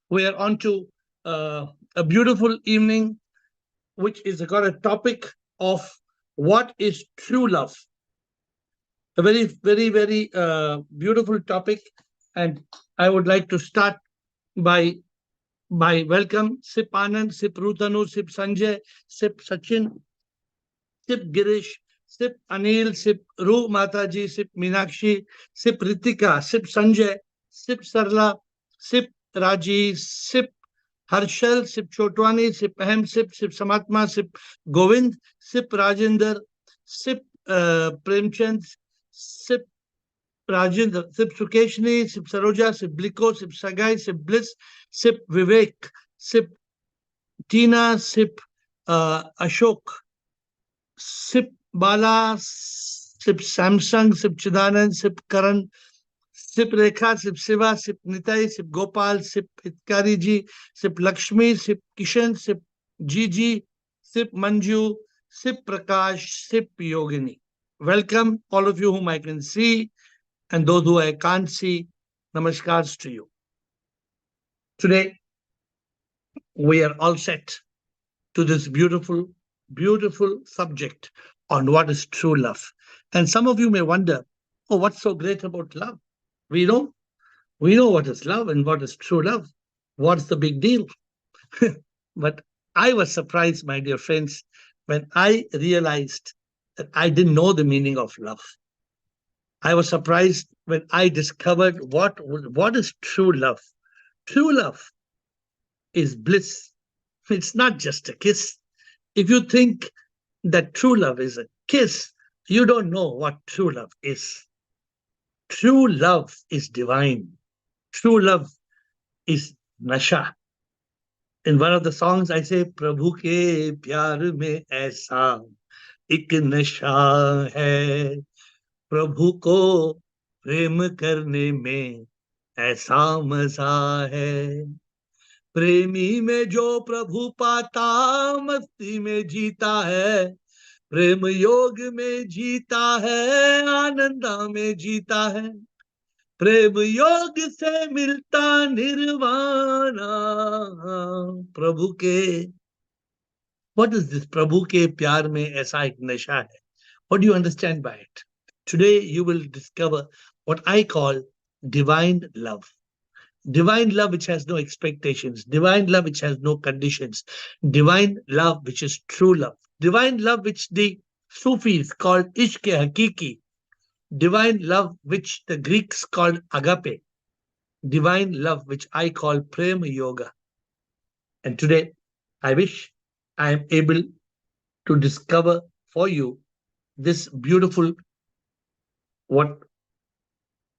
We are on to a beautiful evening, which is got a topic of what is true love. A very, very, very beautiful topic, and I would like to start by welcome Sip Anand, Sip Rutanu, Sip Sanjay, Sip Sachin, Sip Girish, Sip Anil, Sip Ru Mataji, Sip Meenakshi, Sip Ritika, Sip Sanjay, Sip Sarla, Sip Raji, Sip Harshal, Sip Chotwani, Sip Ahem, Sip Samatma, Sip Govind, Sip Rajender, Sip Premchand, Sip Rajendra, Sip Sukeshni, Sip Saroja, Sip Bliko, Sip Sagai, Sip Bliss, Sip Vivek, Sip Tina, Sip Ashok, Sip Bala, Sip Samsung, Sip Chidanand, Sip Karan, Sip Rekha, Sip Siva, Sip Nitai, Sip Gopal, Sip Hitkari ji, Sip Lakshmi, Sip Kishan, Sip Gigi, Sip Manju, Sip Prakash, Sip Yogini. Welcome, all of you whom I can see and those who I can't see. Namaskars to you. Today, we are all set to this beautiful, beautiful subject on what is true love. And some of you may wonder, oh, what's so great about love? We know, we know what is love and what is true love. What's the big deal? But I was surprised, my dear friends, when I realized that I didn't know the meaning of love. I was surprised when I discovered what is true love. True love is bliss. It's not just a kiss. If you think that true love is a kiss, you don't know what true love is. True love is divine. True love is nasha. In one of the songs, I say, Prabhu ke pyar mein aisa ek nasha hai. Prabhu ko prem karne mein aisa maza hai. प्रेमी में जो प्रभु पाता मस्ती में जीता है प्रेम योग में जीता है आनंदा में जीता है प्रेम योग से मिलता निर्वाणा प्रभु के what is this प्रभु के प्यार में ऐसा एक नशा है what do you understand by it today you will discover what I call divine love. Divine love which has no expectations, divine love which has no conditions, divine love which is true love, divine love which the Sufis called Ishq Hakiki, divine love which the Greeks called Agape, divine love which I call Prema Yoga. And today, I wish I am able to discover for you this beautiful, what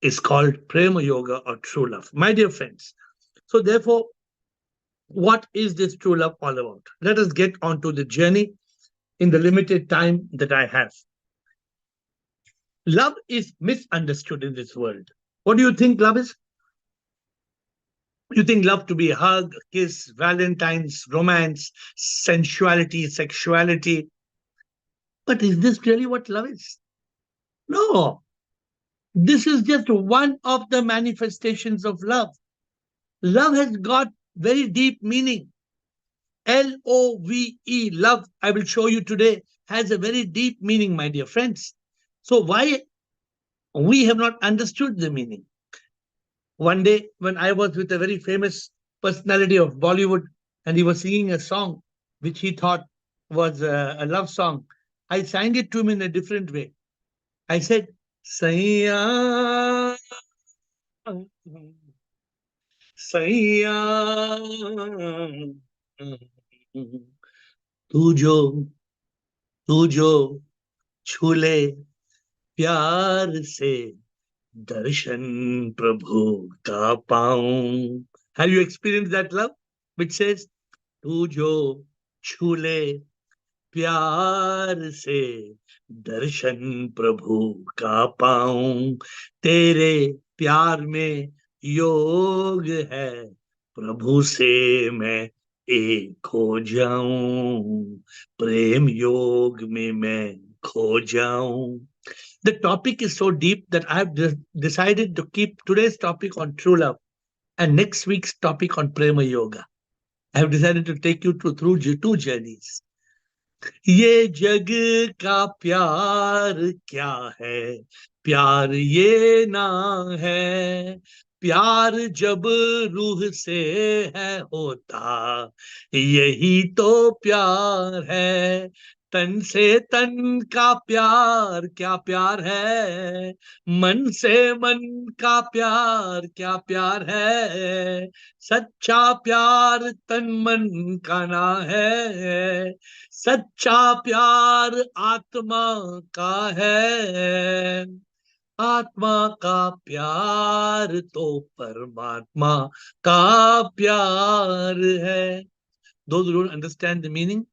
is called Prema Yoga or true love. My dear friends, so therefore, what is this true love all about? Let us get on to the journey in the limited time that I have. Love is misunderstood in this world. What do you think love is? You think love to be a hug, a kiss, Valentine's, romance, sensuality, sexuality. But is this really what love is? No. This is just one of the manifestations of love. Love has got very deep meaning. Love, love, I will show you today, has a very deep meaning, my dear friends. So why we have not understood the meaning? One day when I was with a very famous personality of Bollywood and he was singing a song which he thought was a love song, I sang it to him in a different way. I said, Saiya, Saiya, तू जो तू जो छूले प्यार से दर्शन प्रभु का पाऊं. Have you experienced that love which says तू जो छूले प्यार से दर्शन प्रभु का पाऊं तेरे प्यार में योग है प्रभु से मैं एक हो जाऊं प्रेम योग में मैं खो जाऊं. The topic is so deep that I have decided to keep today's topic on true love and next week's topic on Prema Yoga. I have decided to take you through two journeys. ये जग का प्यार क्या है, प्यार ये ना है, प्यार जब रूह से है होता, यही तो प्यार है। तन से तन का प्यार क्या प्यार है, मन से मन का प्यार क्या प्यार है, सच्चा प्यार तन मन का ना है, सच्चा प्यार आत्मा का है, आत्मा का प्यार तो परमात्मा का प्यार है। Those who don't understand the meaning,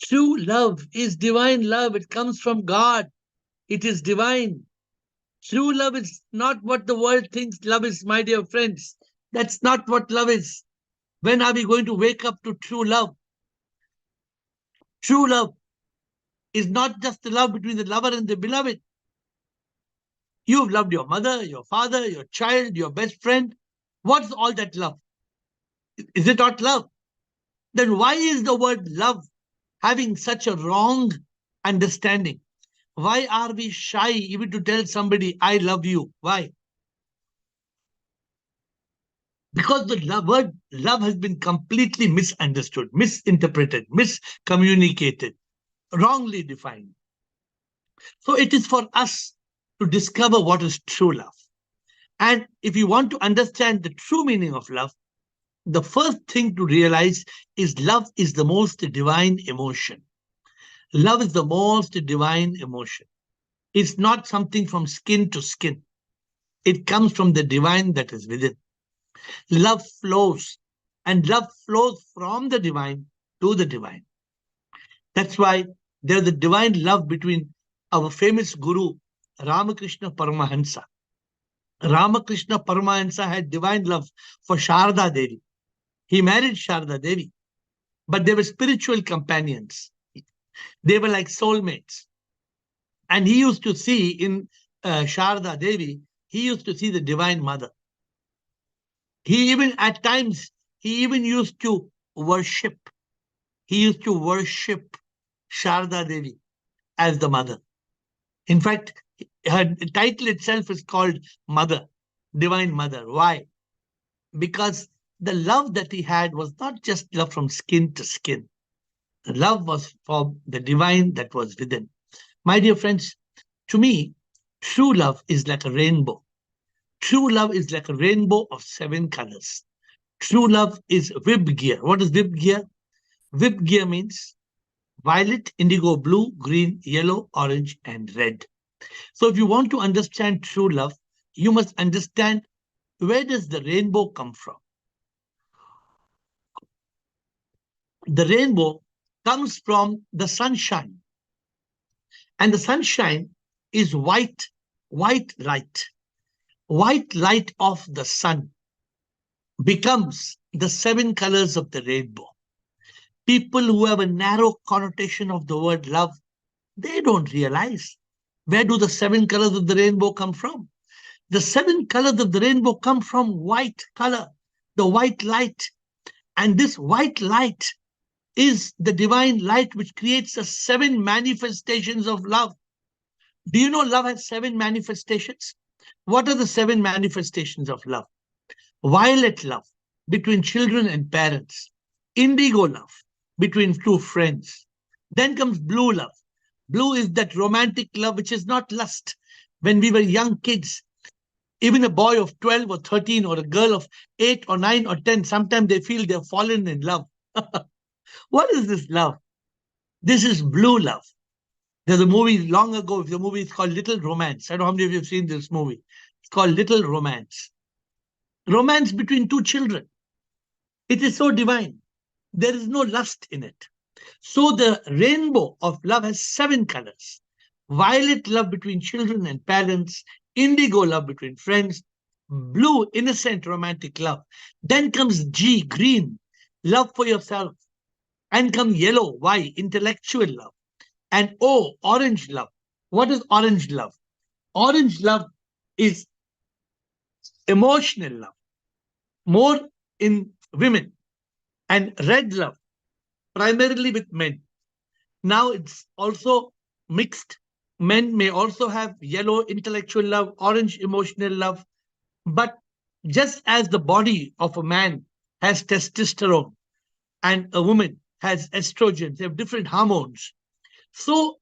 true love is divine love. It comes from God. It is divine. True love is not what the world thinks love is, my dear friends. That's not what love is. When are we going to wake up to true love? True love is not just the love between the lover and the beloved. You've loved your mother, your father, your child, your best friend. What's all that love? Is it not love? Then why is the word love having such a wrong understanding? Why are we shy even to tell somebody, I love you? Why? Because the word love has been completely misunderstood, misinterpreted, miscommunicated, wrongly defined. So it is for us to discover what is true love. And if you want to understand the true meaning of love, the first thing to realize is love is the most divine emotion. Love is the most divine emotion. It's not something from skin to skin. It comes from the divine that is within. Love flows, and love flows from the divine to the divine. That's why there's a divine love between our famous guru, Ramakrishna Paramahansa. Ramakrishna Paramahansa had divine love for Sharda Devi. He married Sharda Devi, but they were spiritual companions. They were like soulmates. And he used to see in Sharda Devi, he used to see the Divine Mother. He even, at times, he even used to worship. He used to worship Sharda Devi as the mother. In fact, her title itself is called Mother, Divine Mother. Why? Because the love that he had was not just love from skin to skin. The love was for the divine that was within. My dear friends, to me, true love is like a rainbow. True love is like a rainbow of 7 colors. True love is Vib gear. What is Vib gear? Vib gear means violet, indigo, blue, green, yellow, orange, and red. So if you want to understand true love, you must understand where does the rainbow come from. The rainbow comes from the sunshine. And the sunshine is white light. White light of the sun becomes the 7 colors of the rainbow. People who have a narrow connotation of the word love, they don't realize where do the 7 colors of the rainbow come from. The 7 colors of the rainbow come from white color, the white light. And this white light is the divine light which creates the 7 manifestations of love. Do you know love has 7 manifestations? What are the 7 manifestations of love? Violet love between children and parents. Indigo love between 2 friends. Then comes blue love. Blue is that romantic love which is not lust. When we were young kids, even a boy of 12 or 13 or a girl of 8 or 9 or 10, sometimes they feel they've fallen in love. What is this love? This is blue love. There's a movie long ago, the movie is called Little Romance. I don't know how many of you have seen this movie. It's called Little Romance. Romance between 2 children. It is so divine. There is no lust in it. So the rainbow of love has 7 colors. Violet love between children and parents, indigo love between friends, blue innocent romantic love. Then comes G, green, love for yourself. And come yellow, Y, intellectual love. And O, orange love. What is orange love? Orange love is emotional love. more in women, and red love primarily with men. Now it's also mixed. Men may also have yellow intellectual love, orange emotional love, but just as the body of a man has testosterone and a woman has estrogen, they have different hormones. So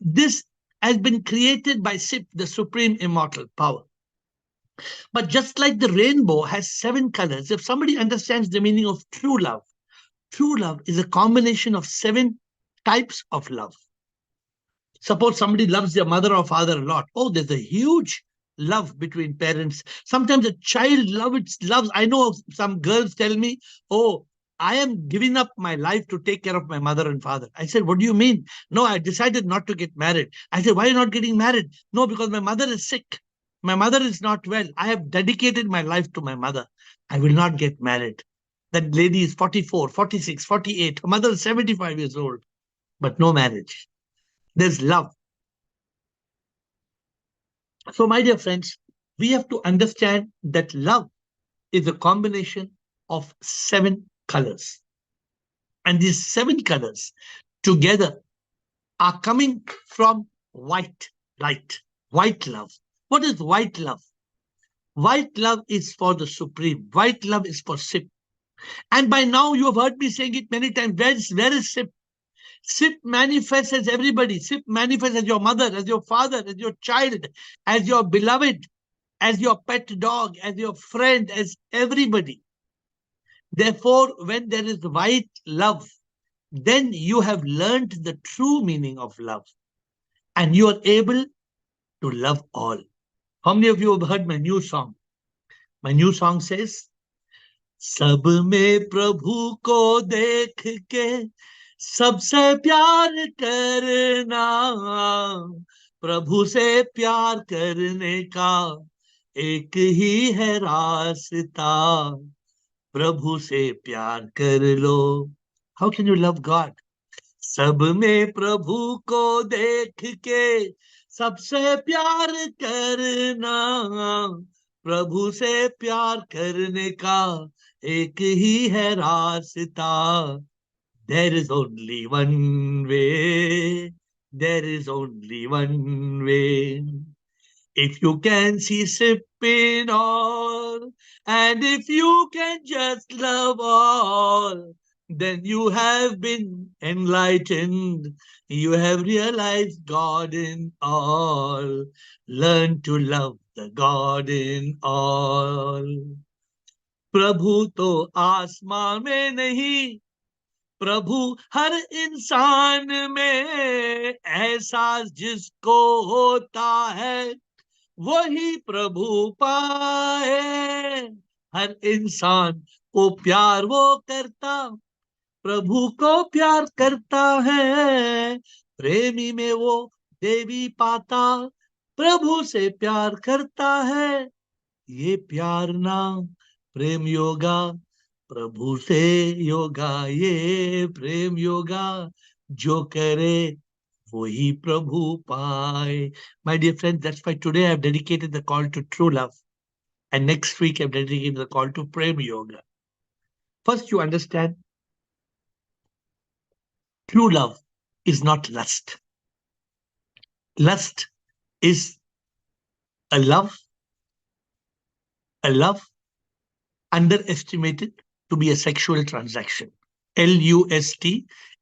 this has been created by Sip, the supreme immortal power. But just like the rainbow has seven colors, if somebody understands the meaning of true love is a combination of seven types of love. Suppose somebody loves their mother or father a lot. Oh, there's a huge love between parents. Sometimes a child loves. I know some girls tell me, oh, I am giving up my life to take care of my mother and father. I said, what do you mean? No, I decided not to get married. I said, why are you not getting married? No, because my mother is sick. My mother is not well. I have dedicated my life to my mother. I will not get married. That lady is 44, 46, 48. Her mother is 75 years old, but no marriage. There's love. So, my dear friends, we have to understand that love is a combination of seven colors. And these seven colors together are coming from white light, white love. What is white love? White love is for the supreme. White love is for Sip. And by now you have heard me saying it many times. Where is Sip? Sip manifests as everybody. Sip manifests as your mother, as your father, as your child, as your beloved, as your pet dog, as your friend, as everybody. Therefore, when there is white love, then you have learned the true meaning of love and you are able to love all. How many of you have heard my new song? My new song says, सब में प्रभु को देख के सबसे प्यार करना, प्रभु से प्यार करने का एक ही है रास्ता, प्रभु से प्यार कर लो. How can you love God? सब में प्रभु को देख के सबसे प्यार करना, प्रभु से प्यार करने का एक ही है रास्ता. There is only one way. There is only one way. If you can see sipping all, and if you can just love all, then you have been enlightened. You have realized God in all. Learn to love the God in all. प्रभु तो आसमां में नहीं, प्रभु हर इंसान में, एहसास जिसको होता है वही प्रभु पाए. हर इंसान को प्यार वो करता, प्रभु को प्यार करता है. प्रेमी में वो देवी पाता, प्रभु से प्यार करता है. ये प्यार ना प्रेम योगा, प्रभु से योगा. ये प्रेम योगा जो करे वही प्रभु पाए. My dear friends, that's why today I've dedicated the call to true love. And next week I've dedicated the call to Prem Yoga. First, you understand true love is not lust. Lust is a love underestimated to be a sexual transaction. Lust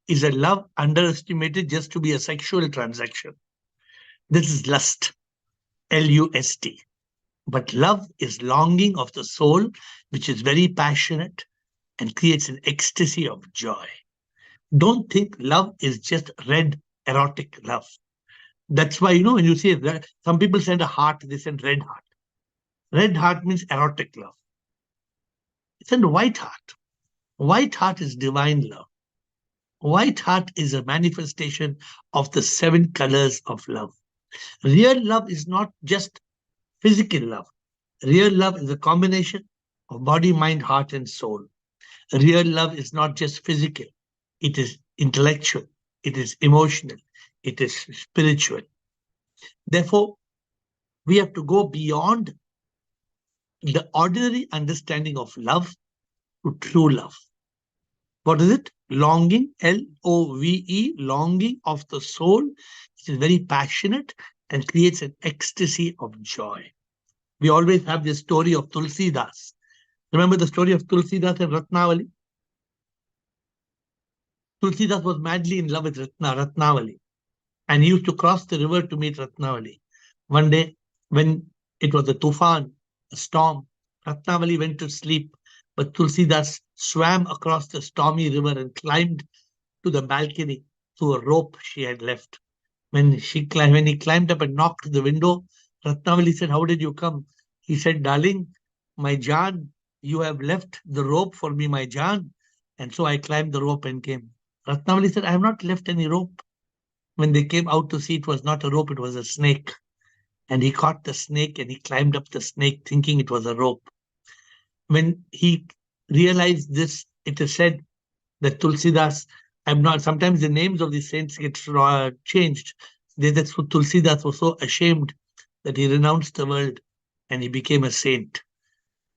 is a love underestimated just to be a sexual transaction. This is lust. Lust. But love is longing of the soul, which is very passionate and creates an ecstasy of joy. Don't think love is just red erotic love. That's why, when you see some people send a heart, they send red heart. Red heart means erotic love. Send a white heart. White heart is divine love. White heart is a manifestation of the seven colors of love. Real love is not just physical love. Real love is a combination of body, mind, heart, and soul. Real love is not just physical. It is intellectual. It is emotional. It is spiritual. Therefore, we have to go beyond the ordinary understanding of love to true love. What is it? Longing, Love, longing of the soul, which is very passionate and creates an ecstasy of joy. We always have this story of Tulsidas. Remember the story of Tulsidas and Ratnavali? Tulsidas was madly in love with Ratnavali, and he used to cross the river to meet Ratnavali. One day, when it was a tufan, a storm, Ratnavali went to sleep, but Tulsidas swam across the stormy river and climbed to the balcony through a rope she had left. When he climbed up and knocked the window, Ratnavali said, "How did you come?" He said, "Darling, my Jan, you have left the rope for me, my Jan." And so I climbed the rope and came. Ratnavali said, "I have not left any rope." When they came out to see, it was not a rope, it was a snake. And he caught the snake and he climbed up the snake thinking it was a rope. When he realized this, it is said that Tulsidas, I'm not, sometimes the names of the saints get changed. That's what Tulsidas was so ashamed that he renounced the world and he became a saint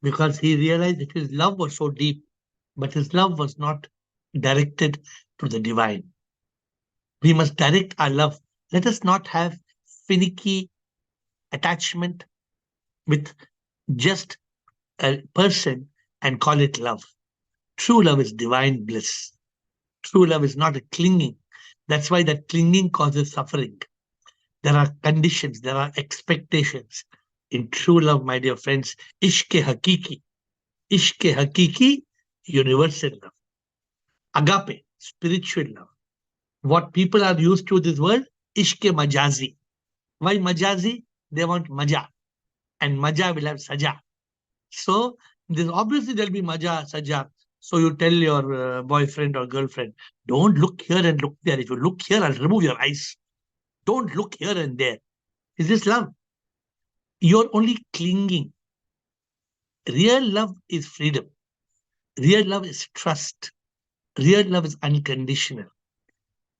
because he realized that his love was so deep, but his love was not directed to the divine. We must direct our love. Let us not have finicky attachment with just a person and call it love. True love is divine bliss. True love is not a clinging. That's why that clinging causes suffering. There are conditions, there are expectations. In true love, my dear friends, ishke hakiki, universal love. Agape, spiritual love. What people are used to this world, ishke majazi. Why majazi? They want maja, and maja will have saja. So there's obviously there'll be maja, saja. So you tell your boyfriend or girlfriend, don't look here and look there. If you look here, I'll remove your eyes. Don't look here and there. Is this love? You're only clinging. Real love is freedom. Real love is trust. Real love is unconditional.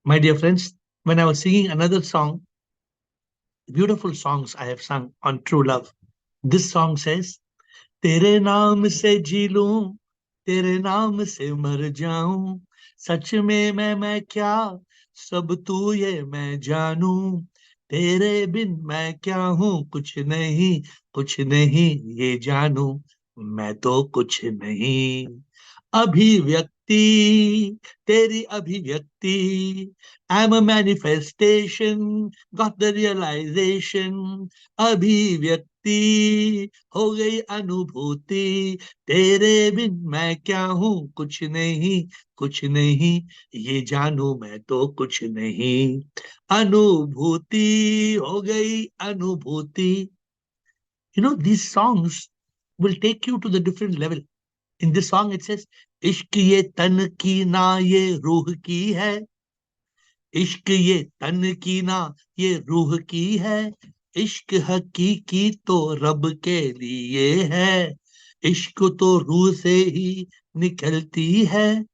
My dear friends, when I was singing another song, beautiful songs I have sung on true love, this song says, तेरे नाम से जी लूं, तेरे नाम से मर जाऊं, सच में मैं क्या, सब तू ये मैं जानूं, तेरे बिन मैं क्या हूं, कुछ नहीं ये जानूं, मैं तो कुछ नहीं. अभिव्यक्ति, तेरी अभिव्यक्ति, I'm a manifestation, got the realization. अभिव्यक्ति हो गई अनुभूति, तेरे बिन मैं क्या हूं, कुछ नहीं, ये जानू मैं तो कुछ नहीं. अनुभूति हो गई अनुभूति. You know, these songs will take you to the different level. In this song it says, इश्क ये तन की ना ये रूह की है, इश्क ये तन की ना ये रूह की है, इश्क हकीकी तो रब के लिए है, इश्क तो रूह से ही निकलती है,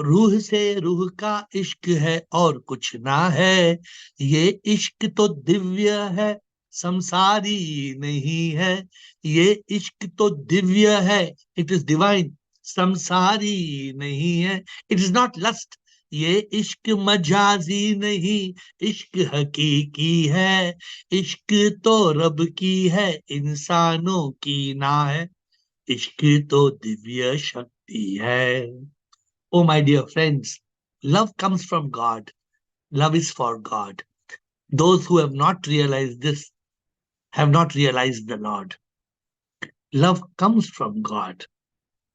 रूह से रूह का इश्क है और कुछ ना है, ये इश्क तो दिव्य है, संसारी नहीं है, ये इश्क तो दिव्य है, इट इज डिवाइन, संसारी नहीं है, इट इज नॉट लस्ट, ये इश्क मजाजी नहीं, इश्क हकीकी है, इश्क तो रब की है, इंसानों की ना है, इश्क तो दिव्य शक्ति है. Oh, my dear friends, love comes from God. Love is for God. Those who have not realized this have not realized the Lord. Love comes from God.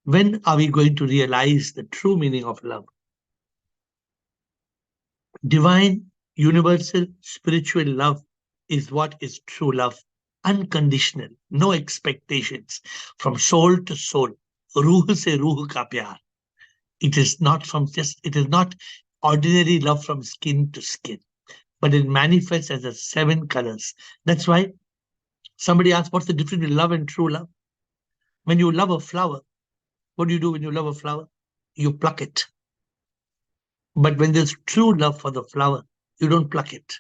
When are we going to realize the true meaning of love? Divine, universal, spiritual love is what is true love. Unconditional, no expectations, from soul to soul. Ruh se ruh ka pyar. It is not ordinary love from skin to skin, but it manifests as the 7 colors. That's why somebody asked, what's the difference between love and true love? When you love a flower, what do you do when you love a flower? You pluck it. But when there's true love for the flower, you don't pluck it.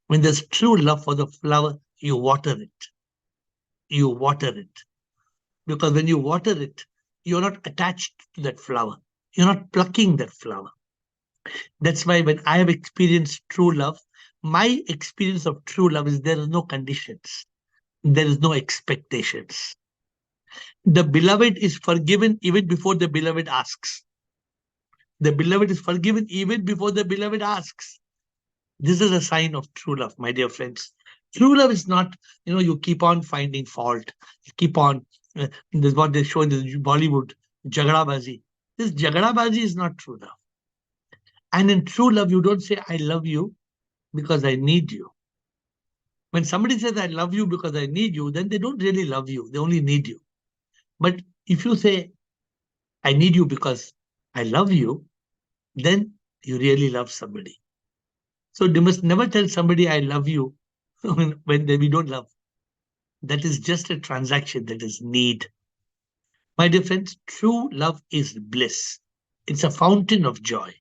When there's true love for the flower, you water it. You water it. Because when you water it, you're not attached to that flower. You're not plucking that flower. That's why when I have experienced true love, my experience of true love is there is no conditions. There is no expectations. The beloved is forgiven even before the beloved asks. The beloved is forgiven even before the beloved asks. This is a sign of true love, my dear friends. True love is not, you keep on finding fault. You keep on, this is what they show in the Bollywood, Jagadabazi. This Jagadabazi is not true love. And in true love, you don't say, I love you because I need you. When somebody says, I love you because I need you, then they don't really love you. They only need you. But if you say, I need you because I love you, then you really love somebody. So you must never tell somebody, I love you when we don't love. That is just a transaction, that is need. My dear friends, true love is bliss. It's a fountain of joy,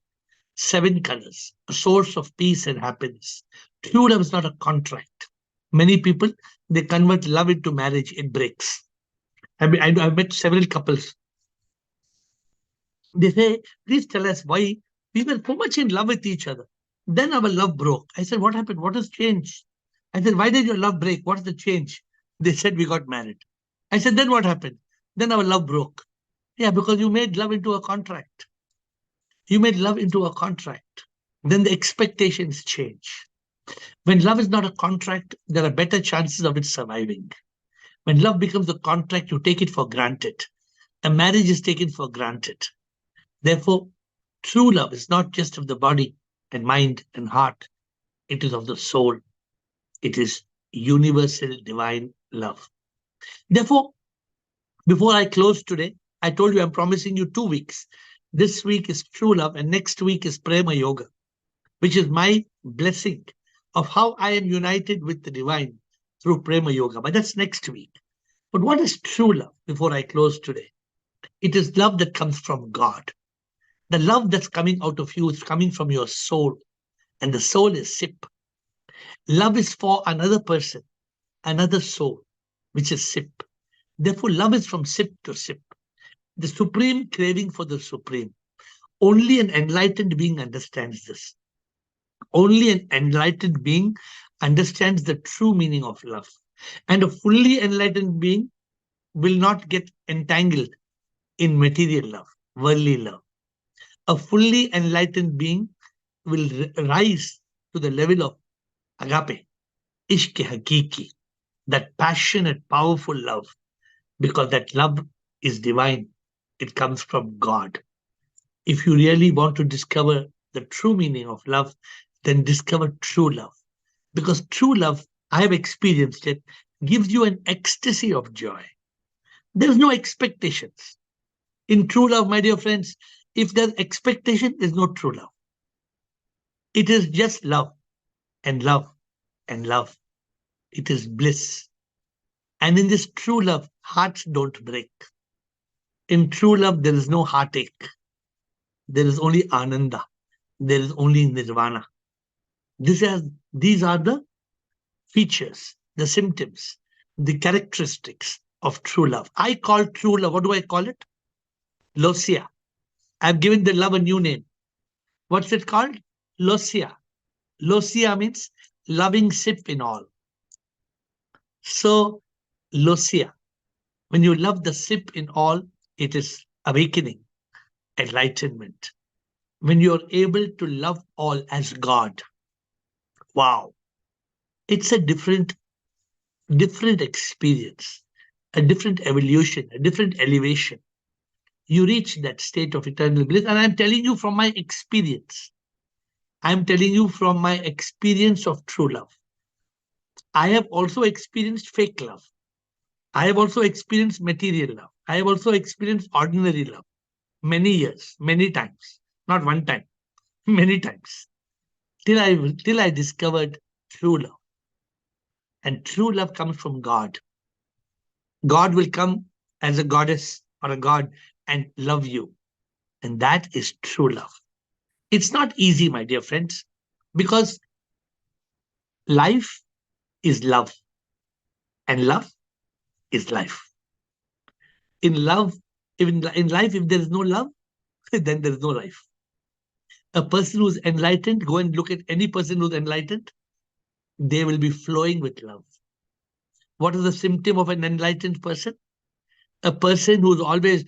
7 colors, a source of peace and happiness. True love is not a contract. Many people, they convert love into marriage, it breaks. I've met several couples. They say, please tell us why we were so much in love with each other. Then our love broke. I said, what happened? What has changed? I said, why did your love break? What's the change? They said, we got married. I said, then what happened? Then our love broke. Yeah, because you made love into a contract. You made love into a contract. Then the expectations change. When love is not a contract, there are better chances of it surviving. When love becomes a contract, you take it for granted. A marriage is taken for granted. Therefore, true love is not just of the body and mind and heart. It is of the soul. It is universal divine love. Therefore, before I close today, I told you I'm promising you 2 weeks. This week is true love and next week is Prema Yoga, which is my blessing of how I am united with the divine through Prema Yoga. But that's next week. But what is true love before I close today? It is love that comes from God. The love that's coming out of you is coming from your soul. And the soul is sip. Love is for another person, another soul, which is sip. Therefore, love is from sip to sip. The supreme craving for the supreme. Only an enlightened being understands this. Only an enlightened being understands the true meaning of love. And a fully enlightened being will not get entangled in material love, worldly love. A fully enlightened being will rise to the level of agape, ishq hakiki, that passionate, powerful love, because that love is divine. It comes from God. If you really want to discover the true meaning of love, then discover true love. Because true love, I have experienced it, gives you an ecstasy of joy. There's no expectations. In true love, my dear friends, if there's expectation, there's no true love. It is just love and love and love. It is bliss. And in this true love, hearts don't break. In true love, there is no heartache. There is only ananda. There is only nirvana. These are the features, the symptoms, the characteristics of true love. I call true love, what do I call it? Losia. I've given the love a new name. What's it called? Losia. Losia means loving sip in all. So, Losia, when you love the sip in all, it is awakening, enlightenment. When you're able to love all as God, wow, it's a different experience, a different evolution, a different elevation. You reach that state of eternal bliss. And I'm telling you from my experience. I'm telling you from my experience of true love. I have also experienced fake love. I have also experienced material love. I have also experienced ordinary love. Many years, many times. Not one time, many times. Till I discovered true love. And true love comes from God. God will come as a goddess or a god and love you. And that is true love. It's not easy, my dear friends, because life is love and love is life. In love, even in life, if there is no love, then there is no life. A person who's enlightened, go and look at any person who's enlightened, they will be flowing with love. What is the symptom of an enlightened person? A person who's always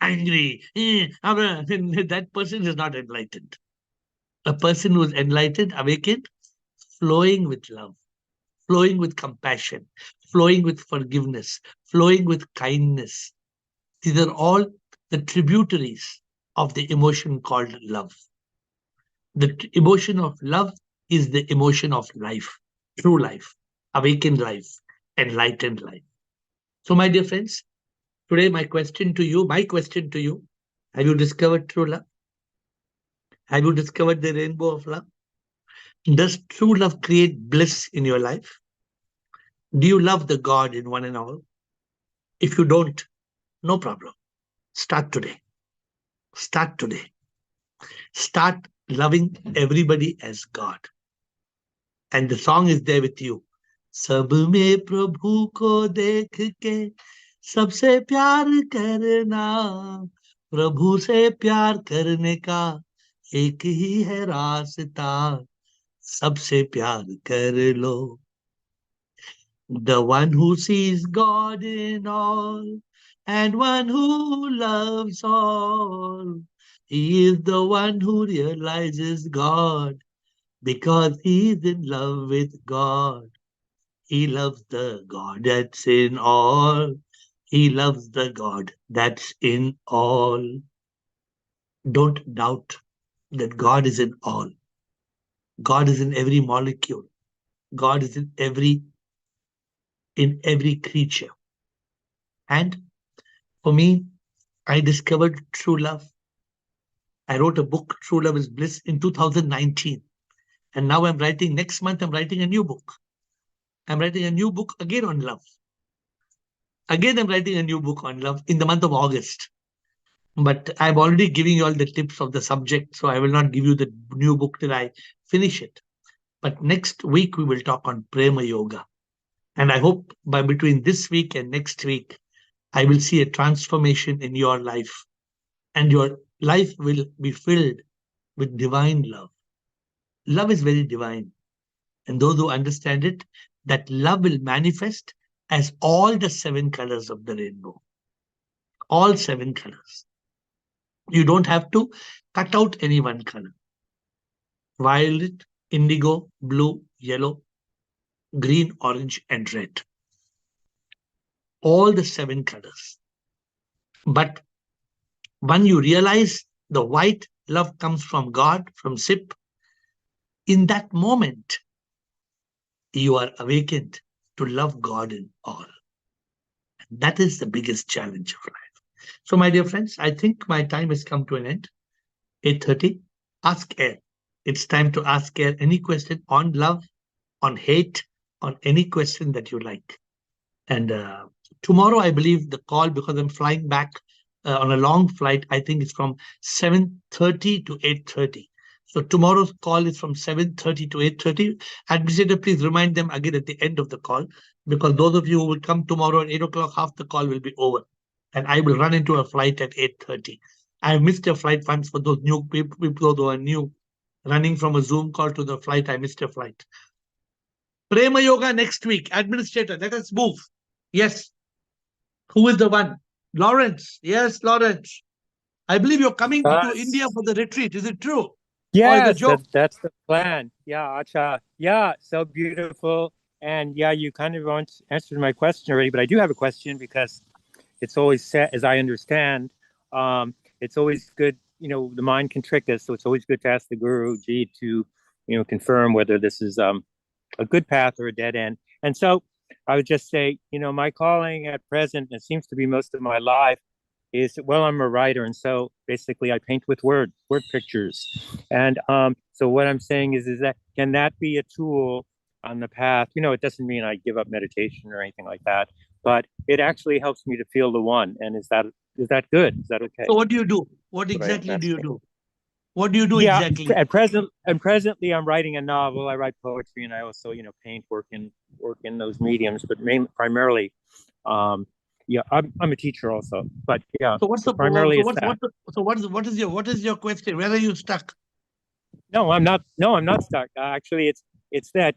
angry, that person is not enlightened. A person who's enlightened, awakened, flowing with love, flowing with compassion, flowing with forgiveness, flowing with kindness. These are all the tributaries of the emotion called love. The emotion of love is the emotion of life, true life, awakened life, enlightened life. So, my dear friends, today my question to you, have you discovered true love? Have you discovered the rainbow of love? Does true love create bliss in your life? Do you love the God in one and all? If you don't, no problem. Start today. Start today. Start loving everybody as God. And the song is there with you. सब में प्रभु को देख के सबसे प्यार करना, प्रभु से प्यार करने का एक ही है रास्ता, सबसे प्यार कर लो. The one who sees God in all and one who loves all. He is the one who realizes God because he is in love with God. He loves the God that's in all. He loves the God that's in all. Don't doubt that God is in all. God is in every molecule. God is in every creature. And for me, I discovered true love. I wrote a book, True Love is Bliss, in 2019. And now next month, I'm writing a new book. I'm writing a new book again on love. Again, I'm writing a new book on love in the month of August. But I'm already giving you all the tips of the subject, so I will not give you the new book till I finish it. But next week, we will talk on Prema Yoga. And I hope by between this week and next week, I will see a transformation in your life. And your life will be filled with divine love. Love is very divine. And those who understand it, that love will manifest as all the 7 colors of the rainbow. All 7 colors. You don't have to cut out any one color. Violet, indigo, blue, yellow, green, orange, and red. All the 7 colors. But when you realize the white love comes from God, from SIP, in that moment, you are awakened to love God in all. And that is the biggest challenge of life. So, my dear friends, I think my time has come to an end. 8:30. Ask AiR. It's time to ask AiR any question on love, on hate, on any question that you like. And tomorrow, I believe the call, because I'm flying back on a long flight, I think it's from 7:30 to 8:30. So tomorrow's call is from 7:30 to 8:30. Administrator, please remind them again at the end of the call, because those of you who will come tomorrow at 8 o'clock, half the call will be over. And I will run into a flight at 8:30. I missed a flight once for those new people who are new, running from a Zoom call to the flight. I missed a flight. Prema Yoga next week. Administrator, let us move. Yes. Who is the one? Lawrence. Yes, Lawrence. I believe you're coming to India for the retreat. Is it true? Yes, that's the plan. Yeah, Acha. Yeah, so beautiful. And yeah, you kind of answered my question already, but I do have a question because it's always set, as I understand, it's always good, the mind can trick us. So it's always good to ask the Guru Ji to, confirm whether this is a good path or a dead end. And so I would just say, my calling at present, it seems to be most of my life, is, well, I'm a writer, and so basically I paint with word pictures. And so what I'm saying is that, can that be a tool on the path? It doesn't mean I give up meditation or anything like that, but it actually helps me to feel the one. And is that good? Is that okay? So what do you do? What exactly do you do? What do you do exactly? Presently, I'm writing a novel. I write poetry, and I also, paint, work in those mediums, but primarily, yeah, I'm a teacher also, but yeah. So what's So the primarily it's that. what is your question? Where are you stuck? No, I'm not. No, I'm not stuck. Actually, it's that.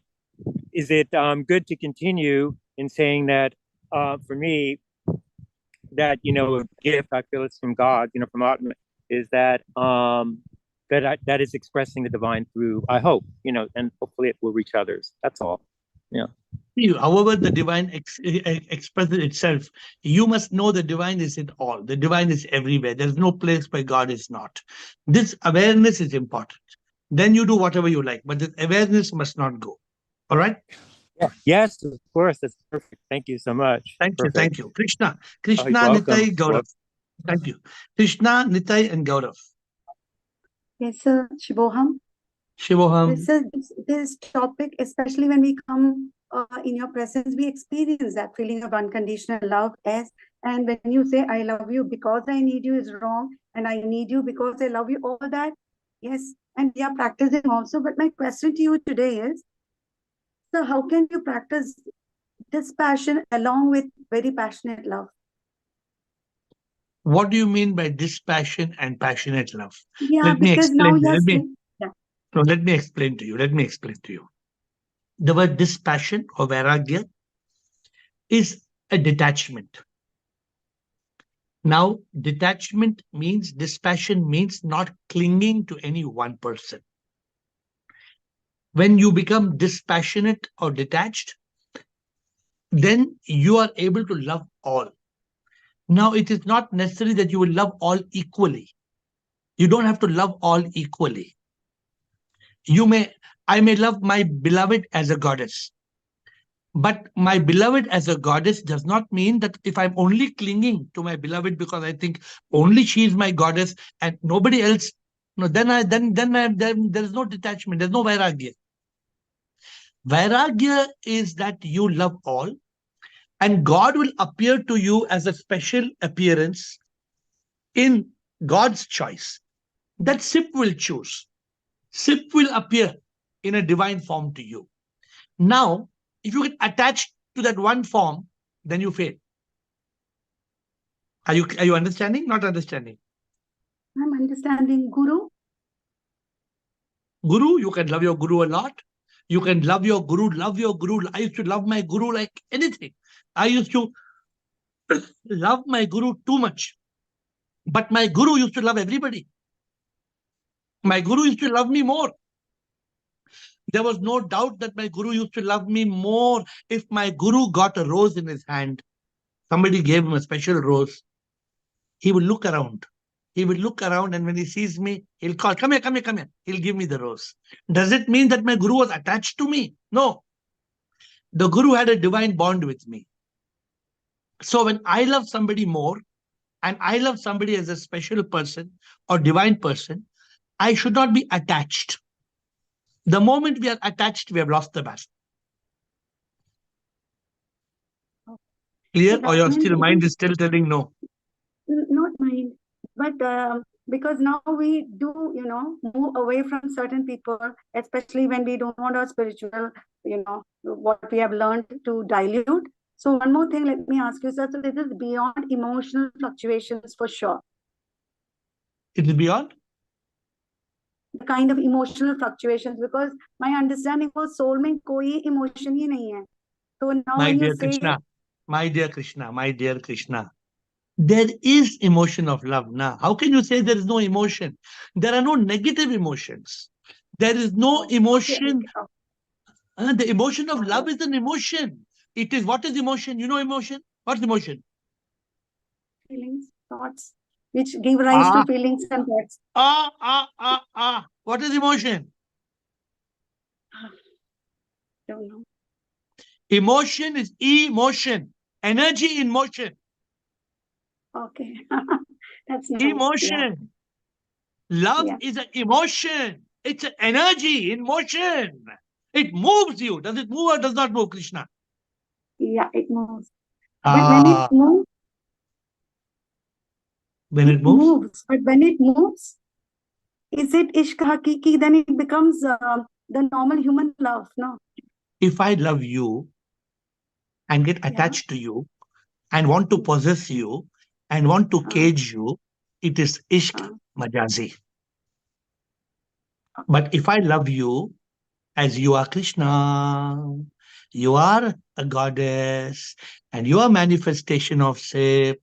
Is it good to continue in saying that for me that a gift I feel it's from God, from Atman, is that that is expressing the divine through, I hope, and hopefully it will reach others. That's all. Yeah. However, the divine expresses itself, you must know the divine is in all. The divine is everywhere. There's no place where God is not. This awareness is important. Then you do whatever you like, but this awareness must not go. All right? Yeah. Yes, of course. That's perfect. Thank you so much. Thank you. Perfect. Thank you. Krishna, Oh, you're welcome. Nitai, Gaurav. Thank you. Krishna, Nitai, and Gaurav. Yes, sir. Shivoham. Shivoham. This topic, especially when we come in your presence, we experience that feeling of unconditional love. And when you say, I love you because I need you is wrong, and I need you because I love you, all that, yes, and we are practicing also. But my question to you today is, so how can you practice this passion along with very passionate love? What do you mean by dispassion and passionate love? Yeah, Let me because now, explain. yes, Let me explain to you. Let me explain to you. The word dispassion or vairagya is a detachment. Now, detachment means, dispassion means not clinging to any one person. When you become dispassionate or detached, then you are able to love all. Now, it is not necessary that you will love all equally. You don't have to love all equally. I may love my beloved as a goddess. But my beloved as a goddess does not mean that if I'm only clinging to my beloved because I think only she is my goddess and nobody else, no, then there is no detachment. There's no vairagya. Vairagya is that you love all, and God will appear to you as a special appearance in God's choice. That Sip will choose. Sip will appear in a divine form to you. Now, if you get attached to that one form, then you fail. Are you understanding? Not understanding? I'm understanding. Guru? Guru, you can love your guru a lot. You can love your guru, love your guru. I used to love my guru like anything. I used to love my guru too much. But my guru used to love everybody. My guru used to love me more. There was no doubt that my guru used to love me more. If my guru got a rose in his hand, somebody gave him a special rose, he will look around. He will look around, and when he sees me, he'll call, come here, come here, come here. He'll give me the rose. Does it mean that my guru was attached to me? No. The guru had a divine bond with me. So when I love somebody more, and I love somebody as a special person or divine person, I should not be attached. The moment we are attached, we have lost the battle. Clear? So Or your means mind is still telling no? not mind, but because now we do, move away from certain people, especially when we don't want our spiritual, what we have learned to dilute. So one more thing, let me ask you, sir. So this is beyond emotional fluctuations for sure. It is beyond? The kind of emotional fluctuations, because my understanding was soul mein koi emotion hi nahi hai. So now My when dear you say Krishna, my dear Krishna, my dear Krishna, there is emotion of love. Now, how can you say there is no emotion? There are no negative emotions. There is no emotion. The emotion of love is an emotion. It is, what is emotion? You know emotion? What's emotion? Feelings, thoughts, which give rise to feelings and thoughts. What is emotion? Don't know. Emotion is emotion, energy in motion. Okay. That's nice. Emotion. Yeah. Love is an emotion. It's an energy in motion. It moves you. Does it move or does not move, Krishna? Yeah, it moves. But when it moves, it moves. But when it moves, is it ishq hakiki? Then it becomes the normal human love, no? If I love you and get attached to you, and want to possess you and want to हाँ, cage you, it is ishq हाँ, majazi. But if I love you as you are Krishna, you are a goddess, and you are manifestation of Sip,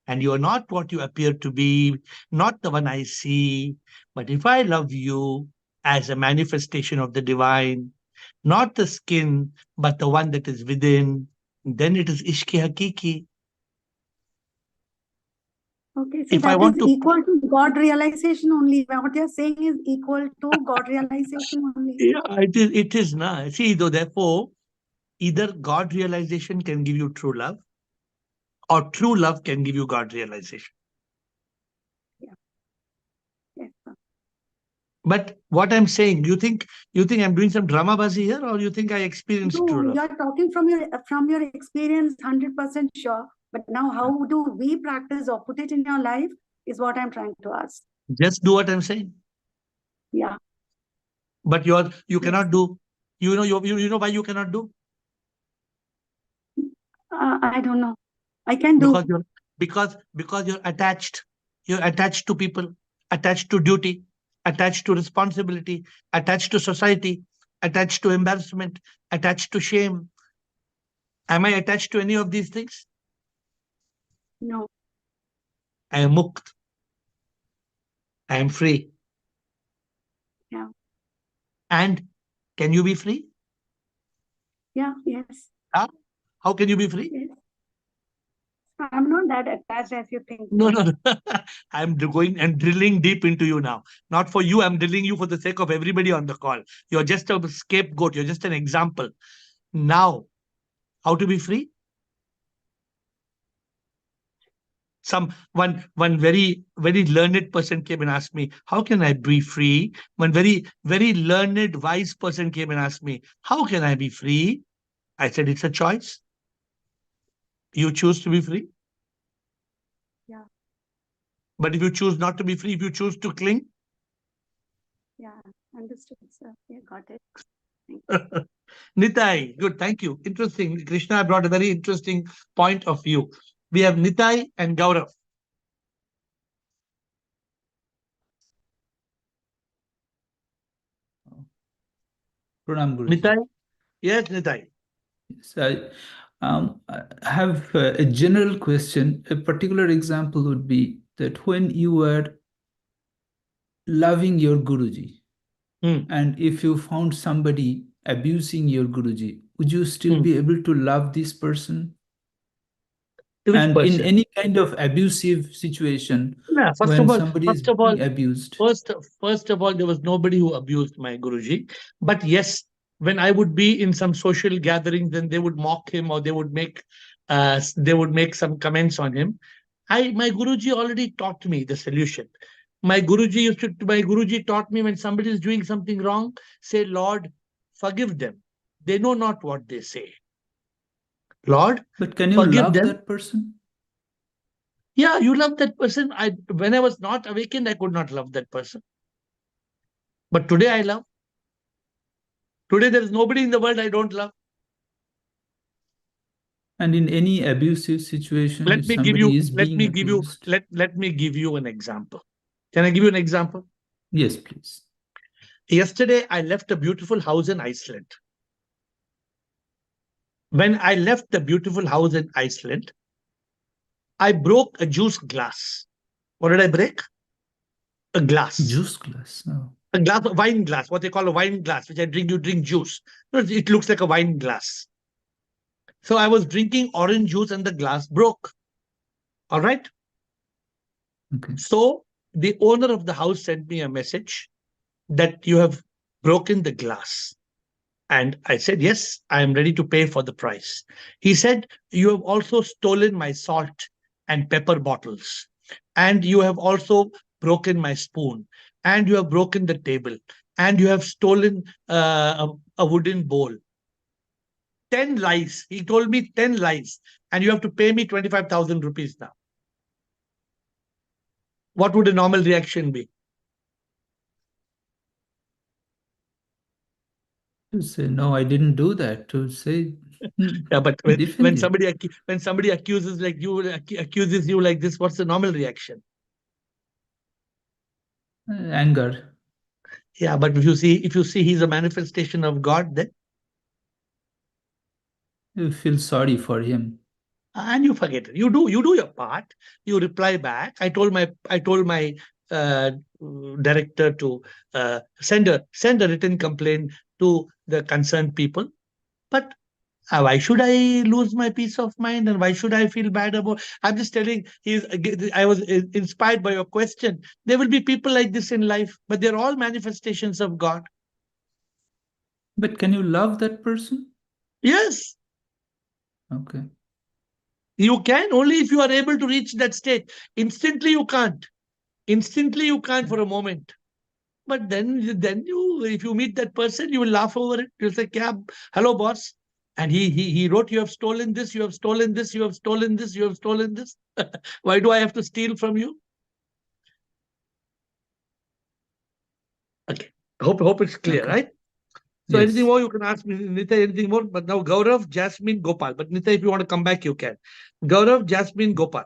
and you are not what you appear to be, not the one I see. But if I love you as a manifestation of the divine, not the skin, but the one that is within, then it is Ishki Hakiki. okay, so If I that want is to, equal to God realization only. What you're saying is equal to God realization only. yeah, it is na. See, though, therefore, either God realization can give you true love, or true love can give you God realization. Yes, sir. But what I'm saying, you think I'm doing some drama bazi here, or you think I experienced true No, love? you're talking from your experience, 100% sure. But now, how do we practice or put it in your life is what I'm trying to ask. Just do what I'm saying. Yeah. But you Yes. cannot do. You know why you cannot do? I don't know. I can do. Because you're attached. You're attached to people, attached to duty, attached to responsibility, attached to society, attached to embarrassment, attached to shame. Am I attached to any of these things? No. I am mukt. I am free. Yeah. And can you be free? Yeah. Yes. How can you be free? Yes. I'm not that attached as you think. No, no, no. I'm going and drilling deep into you now. Not for you, I'm drilling you for the sake of everybody on the call. You're just a scapegoat. You're just an example. Now, how to be free? One very learned person came and asked me, how can I be free? One very learned wise person came and asked me, how can I be free? I said, it's a choice. You choose to be free. Yeah. But if you choose not to be free, if you choose to cling, Yeah. Understood, sir. Yeah, got it. Nitai, good, thank you. Interesting. Krishna brought a very interesting point of view. We have Nitai and Gaurav. Pranam Guruji. Nitai? Yes, Nitai. Yes, I have a general question. A particular example would be that when you were loving your Guruji, and if you found somebody abusing your Guruji, would you still be able to love this person? Which And in person? any kind of abusive situation, Yeah, when somebody is being abused. First of all, there was nobody who abused my Guruji. But yes, when I would be in some social gathering, then they would mock him or they would make some comments on him. My Guruji already taught me the solution. My Guruji taught me when somebody is doing something wrong, say, Lord, forgive them. They know not what they say. Lord, But can you forgive love them. that person? Yeah, you love that person. When I was not awakened, I could not love that person. But today I love. Today there is nobody in the world I don't love. And in any abusive situation, if somebody is being abused. Let me give you an example. Can I give you an example? Yes, please. Yesterday, I left a beautiful house in Iceland. When I left the beautiful house in Iceland, I broke a juice glass. What did I break? A glass. Juice glass. Oh. A glass, a wine glass, what they call a wine glass, which I drink, you drink juice. No, it looks like a wine glass. So I was drinking orange juice and the glass broke. All right. Okay. So the owner of the house sent me a message that you have broken the glass. And I said, yes, I am ready to pay for the price. He said, you have also stolen my salt and pepper bottles. And you have also broken my spoon. And you have broken the table. And you have stolen a wooden bowl. 10 lies. He told me 10 lies. And you have to pay me 25,000 rupees now. What would a normal reaction be? To say, no, I didn't do that. To say, Yeah, but when Definitely. somebody accuses like you accuses you like this, what's the normal reaction? Anger. Yeah, but if you see he's a manifestation of God, then You feel sorry for him. and you forget it. You do your part. You reply back. I told my uh, director to send a written complaint to the concerned people. But why should I lose my peace of mind and why should I feel bad about? I'm just telling. I was inspired by your question. There will be people like this in life, but they're all manifestations of God. But can you love that person? Yes, Okay. you can only if you are able to reach that state. Instantly, you can't. Instantly, you can't for a moment. But then you, if you meet that person, you will laugh over it. You'll say, "Kya, hello, boss." And he wrote, "You have stolen this. You have stolen this. You have stolen this. You have stolen this. Why do I have to steal from you?" Okay. Hope it's clear, Okay. right? So anything Yes. more you can ask me, Nita. Anything more? But now Gaurav, Jasmine, Gopal. But Nita, if you want to come back, you can. Gaurav, Jasmine, Gopal.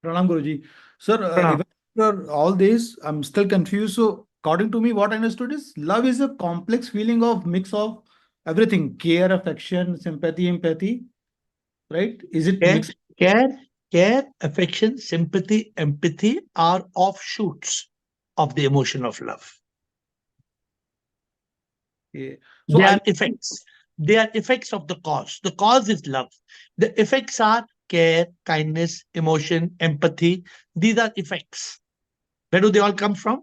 Pranam Guruji. Sir, Pranam. even after all this, I'm still confused. So, according to me, what I understood is love is a complex feeling of mix of everything: care, affection, sympathy, empathy. Right? Is it Care, mixed? care, care, affection, sympathy, empathy are offshoots of the emotion of love. Yeah. So They I are effects. They are effects of the cause. The cause is love. The effects are care, kindness, emotion, empathy. These are effects. Where do they all come from?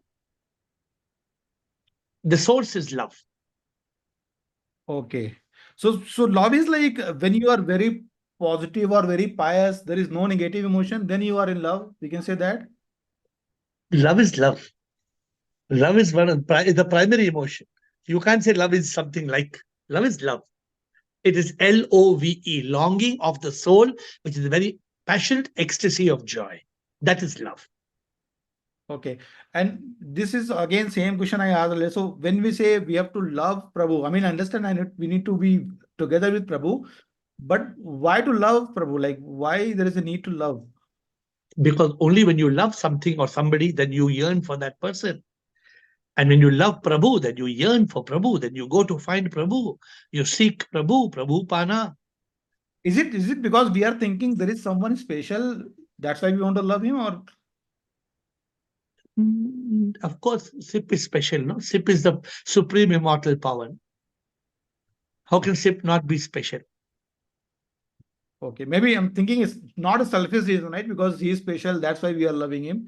The source is love. okay. So love is like when you are very positive or very pious, there is no negative emotion, then you are in love. We can say that. Love is love. Love is is the primary emotion. You can't say love is something like. Love is love. It is LOVE, longing of the soul, which is a very passionate ecstasy of joy. That is love. Okay. And this is again same question I asked earlier. So when we say we have to love Prabhu, I mean, understand we need to be together with Prabhu, but why to love Prabhu? Like why there is a need to love? Because only when you love something or somebody, then you yearn for that person. And when you love Prabhu, then you yearn for Prabhu, then you go to find Prabhu. You seek Prabhu, Prabhu Pana. Is it because we are thinking there is someone special, that's why we want to love him, or Of course, SIP is special, no? SIP is the supreme immortal power. How can SIP not be special? okay, maybe I'm thinking it's not a selfish reason, right? Because he is special, that's why we are loving him.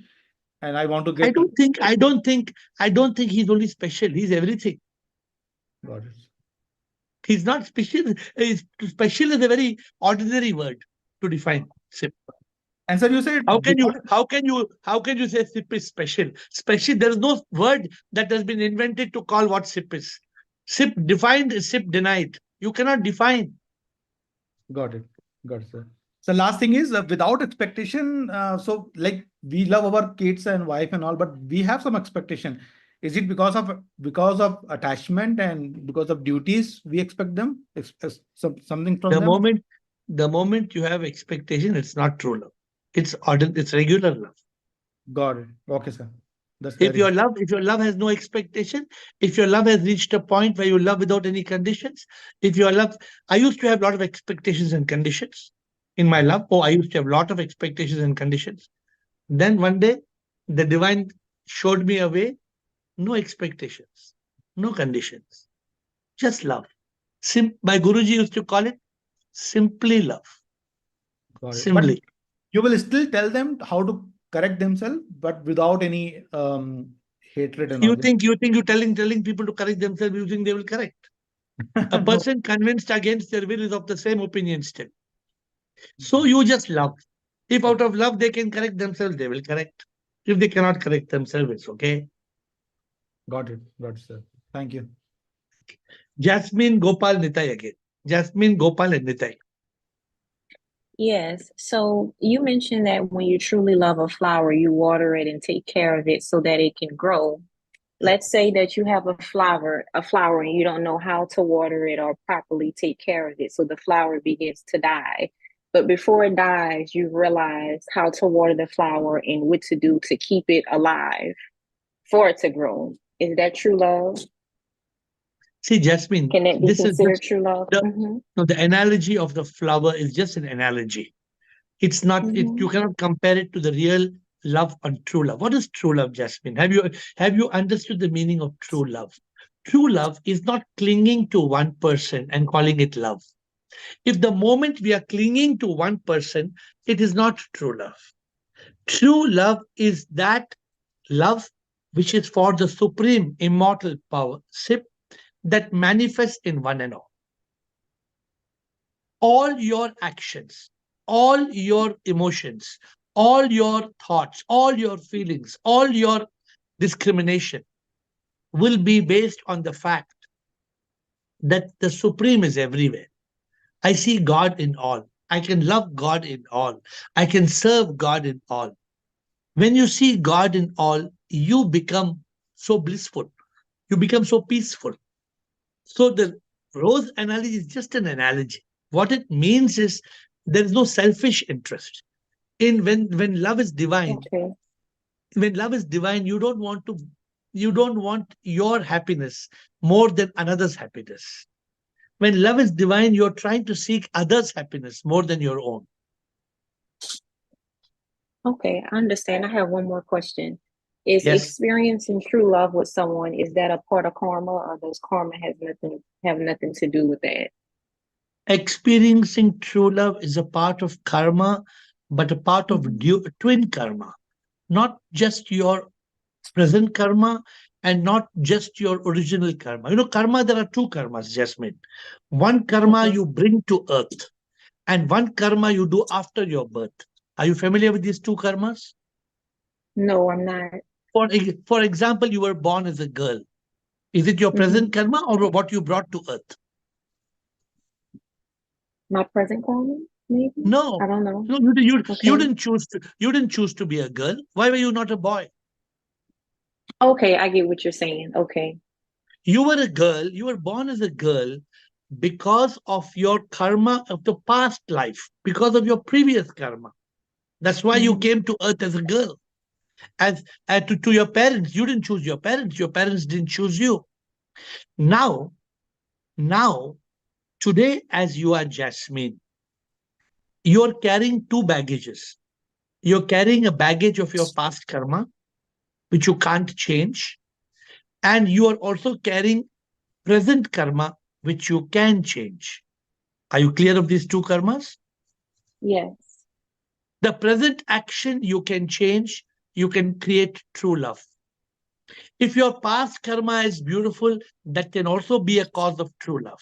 And I want to I get to don't think, I don't think, I don't think he's only special. He's everything. got it. He's not special. Special is a very ordinary word to define SIP. And sir, you said without How can you say SIP is special? Special, there is no word that has been invented to call what SIP is. SIP defined, SIP denied. You cannot define. got it. Got it, sir. So last thing is without expectation. So like we love our kids and wife and all, but we have some expectation. Is it because of attachment and because of duties we expect them something from The them? moment the moment you have expectation, it's not true love. It's regular love. Got it. Okay, sir. That's very good. If your love has no expectation, if your love has reached a point where you love without any conditions, if your love, I used to have a lot of expectations and conditions in my love. Oh, I used to have a lot of expectations and conditions. Then one day, the divine showed me a way, no expectations, no conditions, just love. My Guruji used to call it simply love. Got it. But Simply. you will still tell them how to correct themselves, but without any hatred and all. You telling people to correct themselves, you think they will correct. A No. person convinced against their will is of the same opinion still. So you just love. If out of love they can correct themselves, they will correct. If they cannot correct themselves, it's okay. Got it. Got it, sir. Thank you. Jasmine, Gopal, Nitai again. Jasmine, Gopal, and Nitai. Yes. So you mentioned that when you truly love a flower, you water it and take care of it so that it can grow. let's say that you have a flower, and you don't know how to water it or properly take care of it. So the flower begins to die. But before it dies, you realize how to water the flower and what to do to keep it alive for it to grow. Is that true love? See, Jasmine, Can it be this is considered just true love? the, Mm-hmm. no, the analogy of the flower is just an analogy. It's not, you cannot compare it to the real love and true love. What is true love, Jasmine? Have you understood the meaning of true love? True love is not clinging to one person and calling it love. If the moment we are clinging to one person, it is not true love. True love is that love which is for the supreme immortal power that manifests in one and all. All your actions, all your emotions, all your thoughts, all your feelings, all your discrimination will be based on the fact that the Supreme is everywhere. I see God in all. I can love God in all. I can serve God in all. When you see God in all, you become so blissful. You become so peaceful. So the rose analogy is just an analogy. What it means is there is no selfish interest. In when love is divine, Okay. when love is divine, you don't want your happiness more than another's happiness. When love is divine, you're trying to seek others' happiness more than your own. Okay, I understand. I have one more question. Is Yes. experiencing true love with someone, is that a part of karma, or does karma have nothing to do with that? Experiencing true love is a part of karma, but a part of twin karma, not just your present karma and not just your original karma. You know, karma, there are two karmas, Jasmine. One karma Okay. you bring to earth, and one karma you do after your birth. Are you familiar with these two karmas? No, I'm not. For example, you were born as a girl. Is it your present karma or what you brought to earth? My present karma, maybe? No. I don't know. No, Okay. you didn't choose to be a girl. Why were you not a boy? Okay, I get what you're saying. Okay. You were a girl, you were born as a girl because of your karma of the past life, because of your previous karma. That's why you came to earth as a girl. As to your parents, you didn't choose your parents didn't choose you. Now, today, as you are Jasmine, you're carrying two baggages. You're carrying a baggage of your past karma, which you can't change, and you are also carrying present karma, which you can change. Are you clear of these two karmas? Yes. The present action you can change, you can create true love. If your past karma is beautiful, that can also be a cause of true love.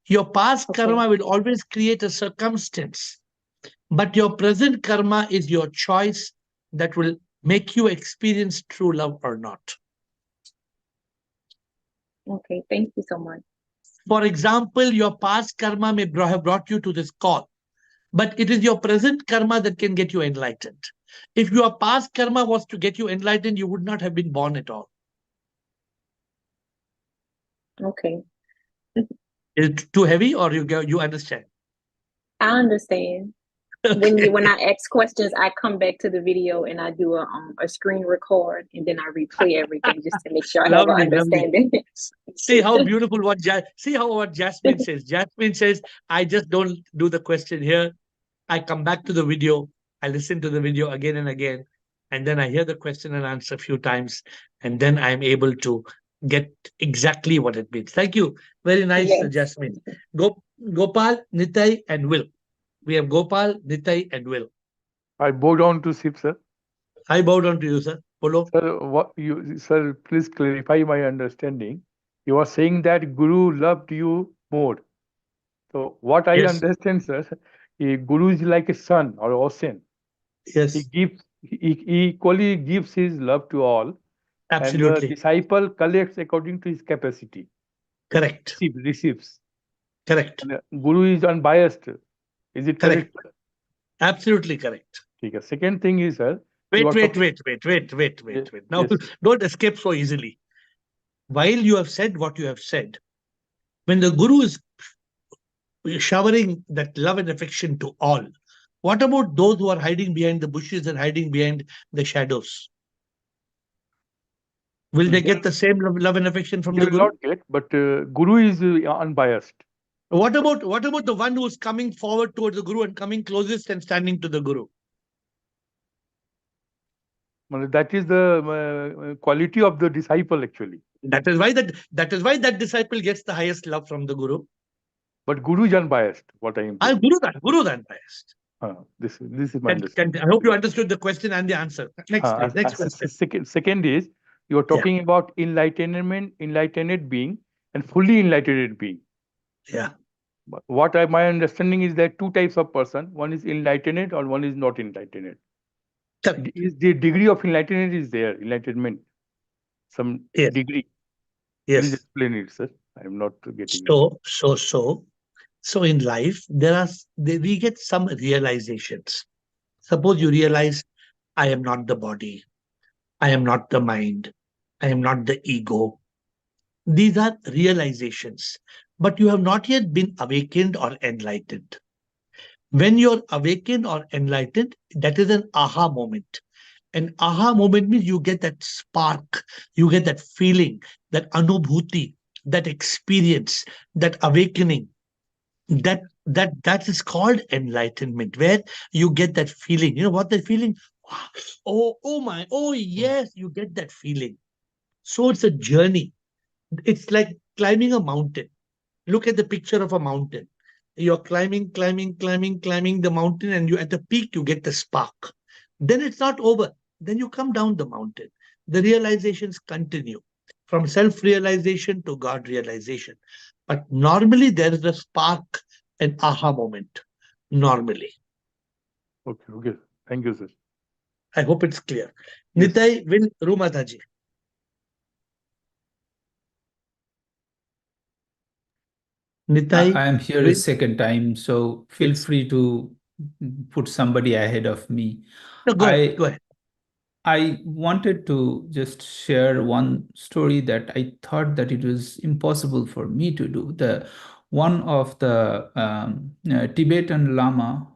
Your past karma will always create a circumstance, but your present karma is your choice that will make you experience true love or not. Okay, thank you so much. For example, your past karma may have brought you to this call, but it is your present karma that can get you enlightened. If your past karma was to get you enlightened, you would not have been born at all. Okay. Is it too heavy or you understand? I understand. Okay. When I ask questions, I come back to the video and I do a screen record, and then I replay everything just to make sure I have an Lovely. understanding. See how beautiful what Jasmine says. Jasmine says, I just don't do the question here. I come back to the video. I listen to the video again and again. And then I hear the question and answer a few times. And then I'm able to get exactly what it means. Thank you. Very nice, Yes. Jasmine. Gopal, Nitai, and Will. We have Gopal, Nitai, and Will. I bow down to Sip, sir. I bow down to you, sir. Polo. Sir, please clarify my understanding. You are saying that Guru loved you more. So what I Yes. understand, sir, Guru is like a sun or ocean. Yes. He equally gives his love to all, and the Absolutely. disciple collects according to his capacity. Correct. Receives. Correct. And Guru is unbiased. Is it correct? Correct. Absolutely correct. Okay. Second thing is, sir. Wait. you are talking- Now, Yes. don't escape so easily. while you have said what you have said, when the Guru is showering that love and affection to all, what about those who are hiding behind the bushes and hiding behind the shadows? Will they get the same love and affection from They the will Guru? not get, but Guru is unbiased. What about the one who is coming forward towards the Guru and coming closest and standing to the Guru? Well, that is the quality of the disciple actually. That is why that disciple gets the highest love from the Guru. But Guru is unbiased. What I am saying. Guru is unbiased. This is my understanding. I hope you understood the question and the answer. Next, please. Next question. Second is, you are talking about enlightened being and fully enlightened being. Yeah. What my understanding is that two types of person. One is enlightened or one is not enlightened. Correct. Is the degree of enlightenment is there, enlightenment, some Yes. degree. Yes. Please explain it, sir. I am not getting it. So in life, we get some realizations. Suppose you realize, I am not the body, I am not the mind, I am not the ego. These are realizations, but you have not yet been awakened or enlightened. When you're awakened or enlightened, that is an aha moment. An aha moment means you get that spark, you get that feeling, that anubhuti, that experience, that awakening. That is called enlightenment, where you get that feeling. You know what that feeling? Oh yes, you get that feeling. So it's a journey. It's like climbing a mountain. Look at the picture of a mountain. You're climbing the mountain, and you at the peak you get the spark. Then it's not over. Then you come down the mountain. The realizations continue from self-realization to God realization. But normally there is a spark, an aha moment. Normally. Okay. Thank you, sir. I hope it's clear. Yes. Nitai will Rumataji. Nitai. I am here a second time, so feel free to put somebody ahead of me. No, go ahead. I wanted to just share one story that I thought that it was impossible for me to do. One of the Tibetan Lama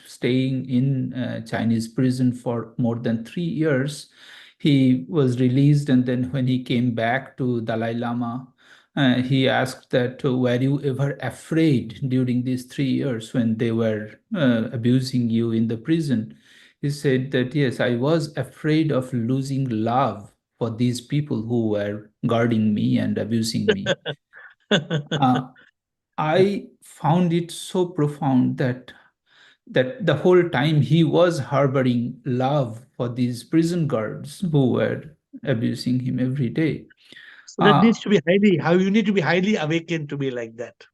staying in Chinese prison for more than 3 years, he was released, and then when he came back to Dalai Lama, he asked that, were you ever afraid during these 3 years when they were abusing you in the prison? He said that, yes, I was afraid of losing love for these people who were guarding me and abusing me. I found it so profound that the whole time he was harboring love for these prison guards who were abusing him every day. So that needs to be you need to be highly awakened to be like that.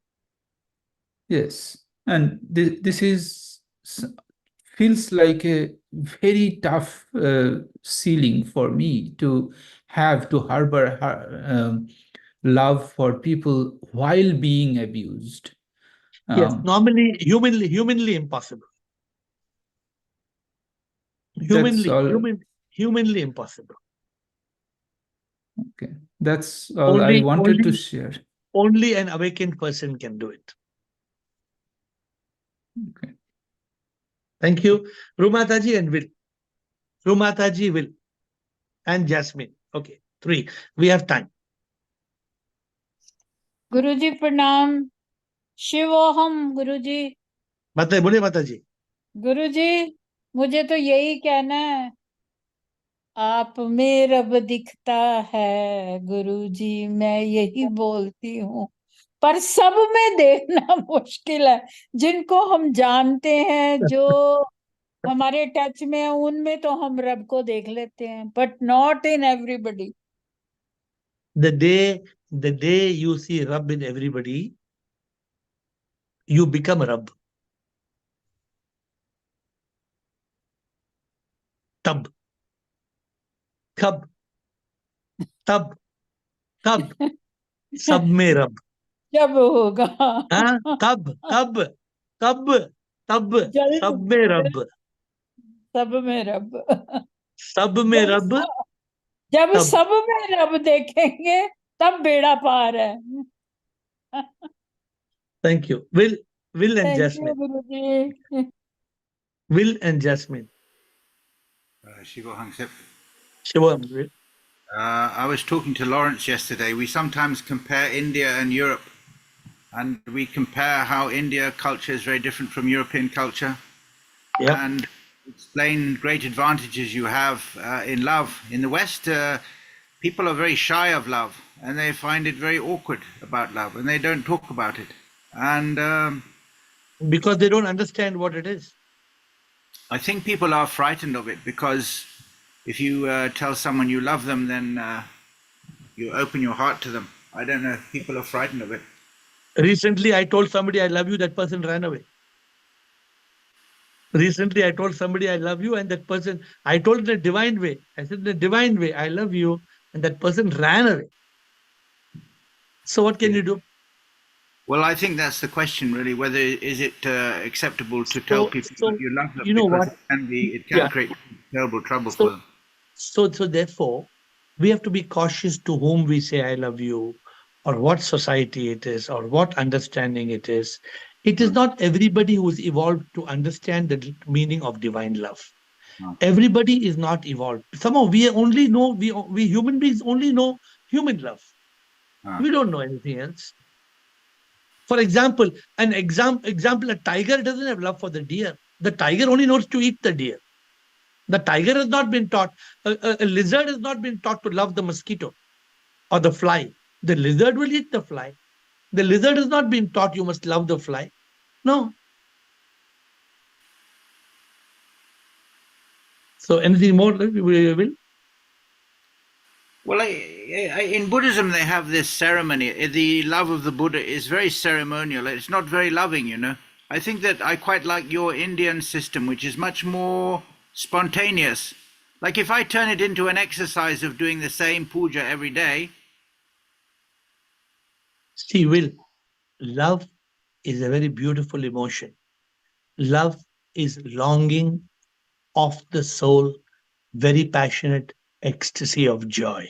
Yes. And this feels like a very tough ceiling for me to have to harbor love for people while being abused. Yes, normally humanly impossible. Humanly impossible. Okay, that's all I wanted to share. Only an awakened person can do it. Okay. Thank you. Rumataji and Will. Rumataji, Will. And Jasmine. Okay, 3. We have time. Guruji pranam. शिवोहम गुरुजी. बोले माताजी. गुरुजी, मुझे तो यही कहना है, आप में रब दिखता है गुरुजी, मैं यही बोलती हूँ, पर सब में देखना मुश्किल है. जिनको हम जानते हैं, जो हमारे टच में है, उनमें तो हम रब को देख लेते हैं, but not in everybody. The day you see Rab in everybody, you become Rab. Tab सब में रब. जब होगा. कब सब में रब. सब में रब. सब में रब. जब तब सब में रब देखेंगे तब बेड़ा पार है. thank you. Will and Thank you, Jasmine. Guruji. Will and Jasmine. Shiva Hangsep. Shivam, Will. I was talking to Lawrence yesterday. We sometimes compare India and Europe, and we compare how India culture is very different from European culture, Yeah. and explain great advantages you have in love. In the West, people are very shy of love, and they find it very awkward about love, and they don't talk about it. And Because they don't understand what it is. I think people are frightened of it, because if you tell someone you love them, then you open your heart to them. I don't know, people are frightened of it. Recently, I told somebody I love you, that person ran away. Recently, I told somebody I love you, and that person, I told in a divine way. I said, in a divine way, I love you, and that person ran away. So what can you do? Well, I think that's the question, really. Whether is it acceptable to tell people that you love them, you know because what? it can create terrible trouble for them. So therefore, we have to be cautious to whom we say I love you, or what society it is, or what understanding it is. It is not everybody who is evolved to understand the meaning of divine love. Everybody is not evolved. Somehow we only know, we human beings only know human love. We don't know anything else. For example, a tiger doesn't have love for the deer. The tiger only knows to eat the deer. The tiger has not been taught, a lizard has not been taught to love the mosquito or the fly. The lizard will eat the fly. The lizard has not been taught you must love the fly. No. So anything more, Will? Well, in Buddhism, they have this ceremony. The love of the Buddha is very ceremonial. It's not very loving, you know. I think that I quite like your Indian system, which is much more spontaneous. Like if I turn it into an exercise of doing the same puja every day. See, Will, love is a very beautiful emotion. Love is longing of the soul, very passionate ecstasy of joy.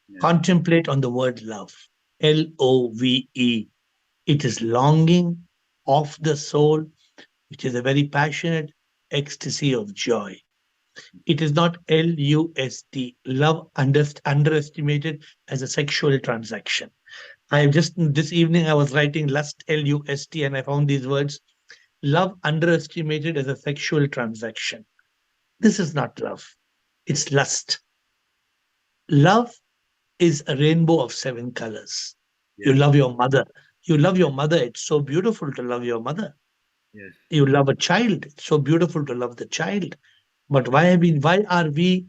Yeah. Contemplate on the word love, Love. It is longing of the soul, which is a very passionate ecstasy of joy. It is not Lust, love underestimated as a sexual transaction. This evening I was writing lust, Lust, and I found these words. Love underestimated as a sexual transaction. This is not love. It's lust. Love is a rainbow of 7 colors. Yeah. You love your mother. You love your mother. It's so beautiful to love your mother. Yes. You love a child. It's so beautiful to love the child. But why are we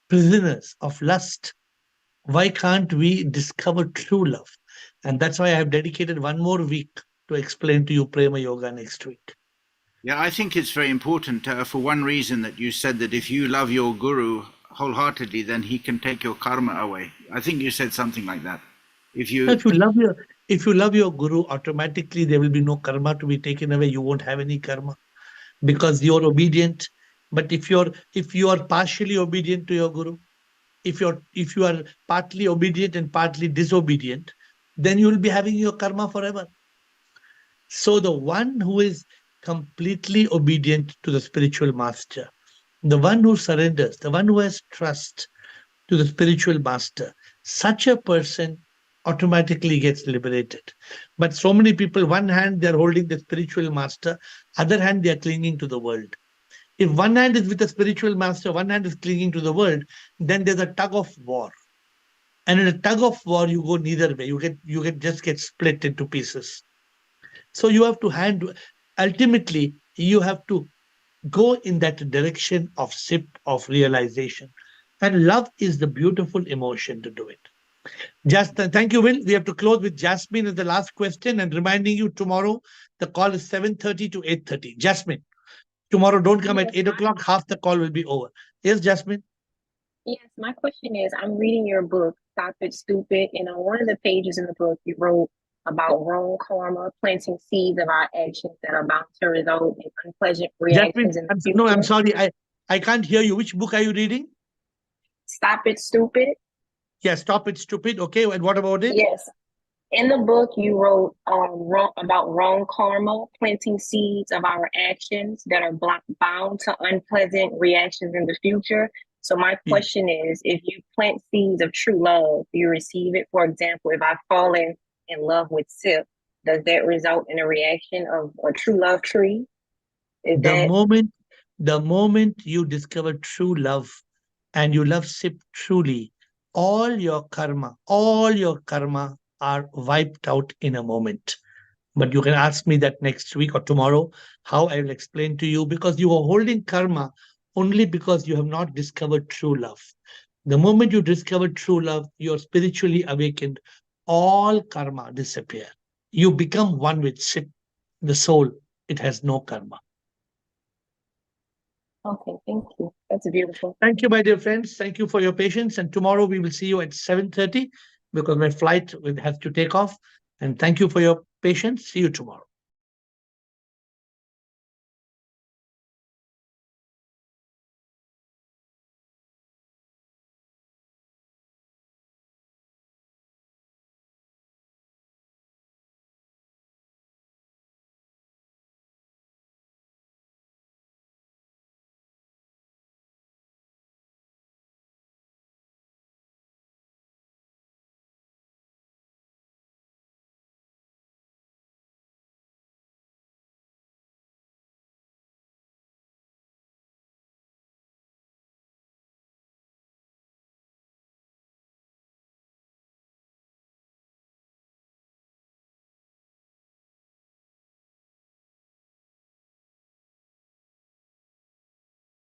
prisoners of lust? Why can't we discover true love? And that's why I have dedicated one more week to explain to you Prema Yoga next week. Yeah, I think it's very important for one reason, that you said that if you love your guru wholeheartedly, then he can take your karma away. I think you said something like that. If you love your guru, automatically there will be no karma to be taken away. You won't have any karma because you're obedient. But if you are partially obedient to your guru, if you are partly obedient and partly disobedient, then you will be having your karma forever. So the one who is completely obedient to the spiritual master, the one who surrenders, the one who has trust to the spiritual master, such a person automatically gets liberated. But so many people, one hand they're holding the spiritual master, other hand they're clinging to the world. If one hand is with the spiritual master, one hand is clinging to the world, then there's a tug of war. And in a tug of war, you go neither way. You just get split into pieces. So you have to ultimately, you have to go in that direction of realization. And love is the beautiful emotion to do it. Thank you, Will. We have to close with Jasmine as the last question, and reminding you tomorrow, the call is 7:30 to 8:30. Jasmine, tomorrow don't come at 8 o'clock. Half the call will be over. Yes, Jasmine? Yes, my question is, I'm reading your book, Stop It Stupid, and on one of the pages in the book, you wrote about wrong karma, planting seeds of our actions that are bound to result in unpleasant reactions in the future. No, I'm sorry. I can't hear you. Which book are you reading? Stop It Stupid. Yeah, Stop It Stupid. Okay, and what about it? Yes. In the book, you wrote about wrong karma, planting seeds of our actions that are bound to unpleasant reactions in the future. So my question is, if you plant seeds of true love, you receive it. For example, if I've fallen in love with Sip, does that result in a reaction of a true love tree? The moment you discover true love and you love Sip truly, all your karma are wiped out in a moment. But you can ask me that next week or tomorrow, how I will explain to you, because you are holding karma only because you have not discovered true love. The moment you discover true love, you are spiritually awakened. All karma disappear. You become one with Sip, the soul. It has no karma. Okay, thank you. That's beautiful. Thank you, my dear friends. Thank you for your patience. And tomorrow we will see you at 7:30 because my flight has to take off. And thank you for your patience. See you tomorrow.